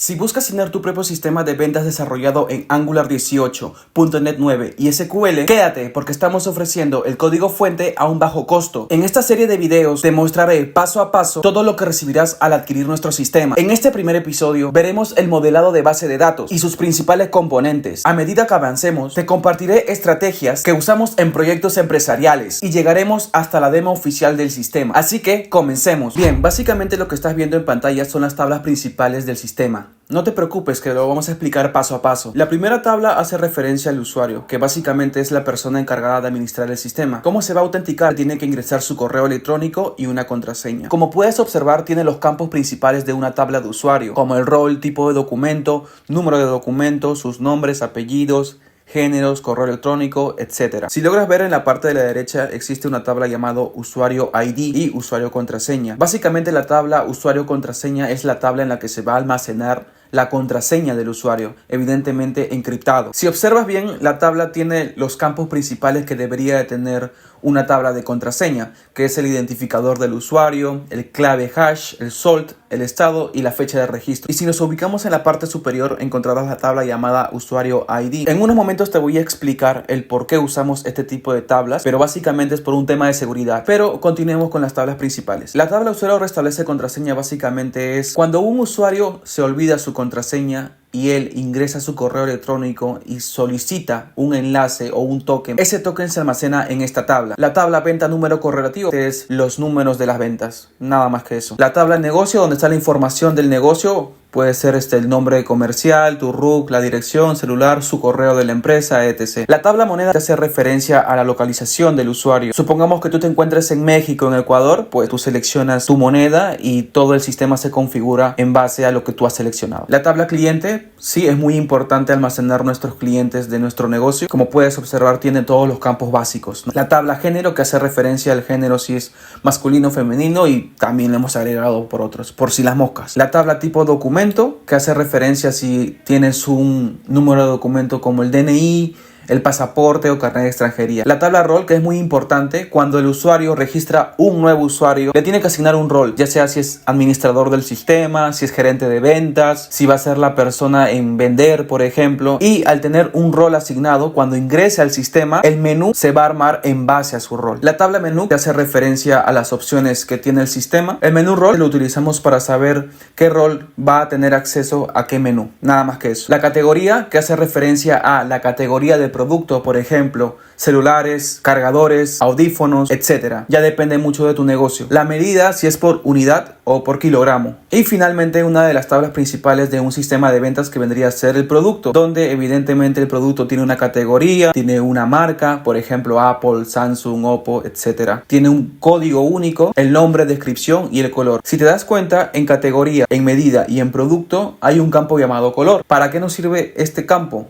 Si buscas tener tu propio sistema de ventas desarrollado en Angular 18, .NET 9 y SQL, quédate porque estamos ofreciendo el código fuente a un bajo costo. En esta serie de videos te mostraré paso a paso todo lo que recibirás al adquirir nuestro sistema. En este primer episodio veremos el modelado de base de datos y sus principales componentes. A medida que avancemos, te compartiré estrategias que usamos en proyectos empresariales y llegaremos hasta la demo oficial del sistema. Así que comencemos. Bien, básicamente lo que estás viendo en pantalla son las tablas principales del sistema. No te preocupes que lo vamos a explicar paso a paso. La primera tabla hace referencia al usuario, que básicamente es la persona encargada de administrar el sistema. ¿Cómo se va a autenticar? Tiene que ingresar su correo electrónico y una contraseña. Como puedes observar, tiene los campos principales de una tabla de usuario, como el rol, tipo de documento, número de documento, sus nombres, apellidos, géneros, correo electrónico, etc. Si logras ver en la parte de la derecha existe una tabla llamado usuario ID y usuario contraseña. Básicamente la tabla usuario contraseña es la tabla en la que se va a almacenar la contraseña del usuario, evidentemente encriptado. Si observas bien, la tabla tiene los campos principales que debería de tener una tabla de contraseña, que es el identificador del usuario, el clave hash, el salt, el estado y la fecha de registro. Y si nos ubicamos en la parte superior, encontrarás la tabla llamada usuario ID. En unos momentos te voy a explicar el por qué usamos este tipo de tablas, pero básicamente es por un tema de seguridad. Pero continuemos con las tablas principales. La tabla usuario restablece contraseña básicamente es cuando un usuario se olvida su contraseña y él ingresa su correo electrónico y solicita un enlace o un token. Ese token se almacena en esta tabla. La tabla venta número correlativo es los números de las ventas, nada más que eso. La tabla negocio, donde está la información del negocio, puede ser el nombre comercial, tu RUC, la dirección, celular, su correo de la empresa, etc. La tabla moneda hace referencia a la localización del usuario. Supongamos que tú te encuentres en México, en Ecuador, pues tú seleccionas tu moneda y todo el sistema se configura en base a lo que tú has seleccionado. La tabla cliente, sí, es muy importante almacenar nuestros clientes de nuestro negocio. Como puedes observar, tiene todos los campos básicos, ¿no? La tabla género, que hace referencia al género si es masculino o femenino, y también le hemos agregado por otros, por si las moscas. La tabla tipo documento, que hace referencia si tienes un número de documento como el DNI, el pasaporte o carnet de extranjería. La tabla rol, que es muy importante, cuando el usuario registra un nuevo usuario, le tiene que asignar un rol, ya sea si es administrador del sistema, si es gerente de ventas, si va a ser la persona en vender, por ejemplo. Y al tener un rol asignado, cuando ingrese al sistema, el menú se va a armar en base a su rol. La tabla menú, que hace referencia a las opciones que tiene el sistema. El menú rol lo utilizamos para saber qué rol va a tener acceso a qué menú, nada más que eso. La categoría, que hace referencia a la categoría de producto, por ejemplo, celulares, cargadores, audífonos, etc. Ya depende mucho de tu negocio. La medida, si es por unidad o por kilogramo. Y finalmente, una de las tablas principales de un sistema de ventas, que vendría a ser el producto, donde evidentemente el producto tiene una categoría, tiene una marca, por ejemplo Apple, Samsung, Oppo, etc. Tiene un código único, el nombre, descripción y el color. Si te das cuenta, en categoría, en medida y en producto hay un campo llamado color. ¿Para qué nos sirve este campo?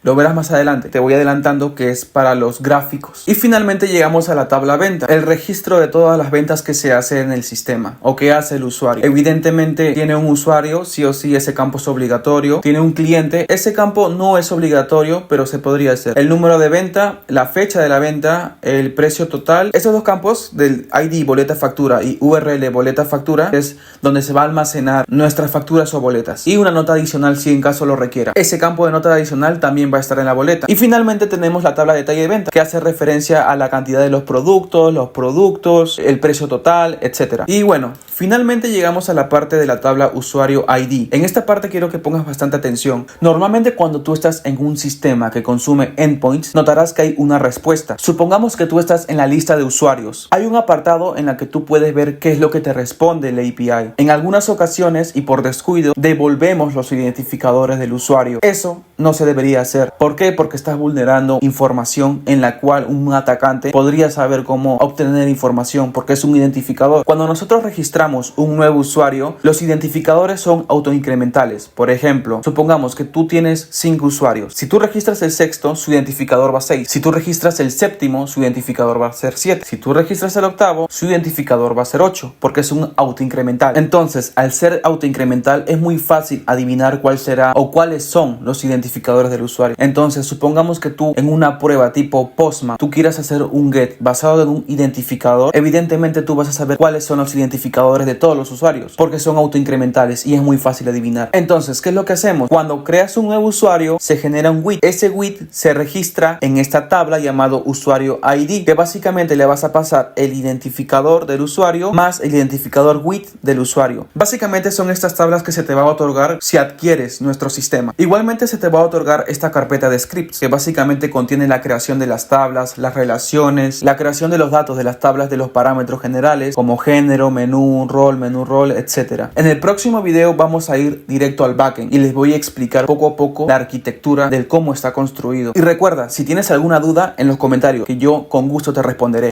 Lo verás más adelante, te voy adelantando que es para los gráficos. Y finalmente llegamos a la tabla venta, el registro de todas las ventas que se hace en el sistema o que hace el usuario. Evidentemente tiene un usuario, sí o sí ese campo es obligatorio. Tiene un cliente, ese campo no es obligatorio, pero se podría hacer. El número de venta, la fecha de la venta, el precio total. Esos dos campos del ID boleta factura y URL boleta factura es donde se va a almacenar nuestras facturas o boletas. Y una nota adicional si en caso lo requiera. Ese campo de nota adicional también va a estar en la boleta. Y finalmente tenemos la tabla de detalle de venta, que hace referencia a la cantidad de los productos, el precio total, etc. Y bueno, finalmente llegamos a la parte de la tabla usuario ID. En esta parte quiero que pongas bastante atención. Normalmente cuando tú estás en un sistema que consume endpoints, notarás que hay una respuesta. Supongamos que tú estás en la lista de usuarios. Hay un apartado en la que tú puedes ver qué es lo que te responde el API. En algunas ocasiones y por descuido, devolvemos los identificadores del usuario. Eso no se debería hacer. ¿Por qué? Porque estás vulnerando información en la cual un atacante podría saber cómo obtener información, porque es un identificador. Cuando nosotros registramos un nuevo usuario, los identificadores son autoincrementales. Por ejemplo, supongamos que tú tienes 5 usuarios. Si tú registras el sexto, su identificador va a 6. Si tú registras el séptimo, su identificador va a ser 7. Si tú registras el octavo, su identificador va a ser 8, porque es un autoincremental. Entonces, al ser autoincremental, es muy fácil adivinar cuál será o cuáles son los identificadores del usuario. usuario. Entonces, supongamos que tú en una prueba tipo Postman, tú quieras hacer un get basado en un identificador. Evidentemente tú vas a saber cuáles son los identificadores de todos los usuarios, porque son autoincrementales y es muy fácil adivinar. Entonces, ¿qué es lo que hacemos? Cuando creas un nuevo usuario, se genera un WID. Ese WID se registra en esta tabla llamado usuario ID, que básicamente le vas a pasar el identificador del usuario más el identificador WID del usuario. Básicamente son estas tablas que se te va a otorgar si adquieres nuestro sistema. Igualmente se te va a otorgar esta carpeta de scripts, que básicamente contiene la creación de las tablas, las relaciones, la creación de los datos de las tablas de los parámetros generales como género, menú rol, etc. En el próximo video vamos a ir directo al backend y les voy a explicar poco a poco la arquitectura del cómo está construido. Y recuerda, si tienes alguna duda en los comentarios, que yo con gusto te responderé.